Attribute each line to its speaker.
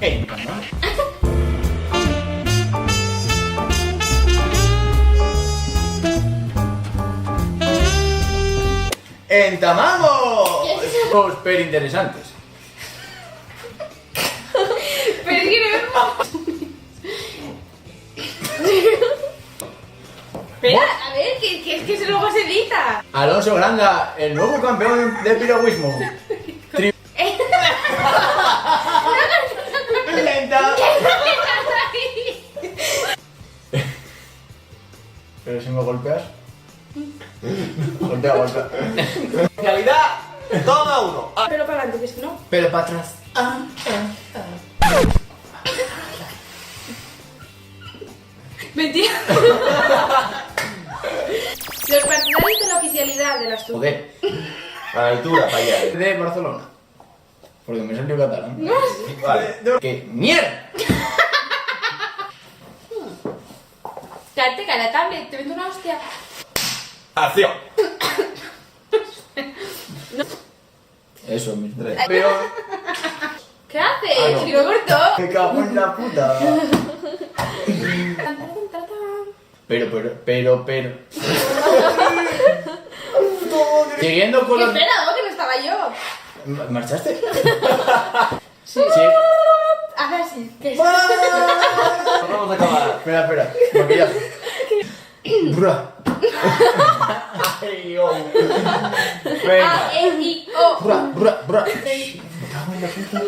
Speaker 1: Entamamos. ¡Entamamos! Súper interesantes.
Speaker 2: Pero es que no Espera, a ver, que eso luego se edita.
Speaker 1: Alonso Granda, el nuevo campeón de piragüismo. Lenta. Pero si me golpeas. Golpea, golpea.
Speaker 3: Realidad, todo a uno.
Speaker 2: Pero para adelante, que si no.
Speaker 1: Pero para atrás.
Speaker 2: Mentira. Los partidarios de la oficialidad de las
Speaker 1: Joder.
Speaker 3: A la altura, para allá.
Speaker 1: De Barcelona. Porque me salió catalán.
Speaker 2: No.
Speaker 3: Vale.
Speaker 1: ¡Qué mierda!
Speaker 2: Cállate, que a la tablet, te meto una hostia.
Speaker 3: Acción.
Speaker 1: Eso, mis tres. Pero.
Speaker 2: ¿Qué haces?
Speaker 1: Ah, no.
Speaker 2: Si lo corto.
Speaker 1: ¡Me cago en la puta! Pero. Siguiendo con los.
Speaker 2: Espera, no, que no estaba yo.
Speaker 1: ¿Marchaste?
Speaker 2: Sí.
Speaker 1: Sí.
Speaker 2: Haz así. Que
Speaker 3: Vamos a acabar.
Speaker 1: Espera. Maquillaje. Bra. Ay, oh. Venga.
Speaker 2: A, E, I, O.
Speaker 1: Bra. Me cago en la puta.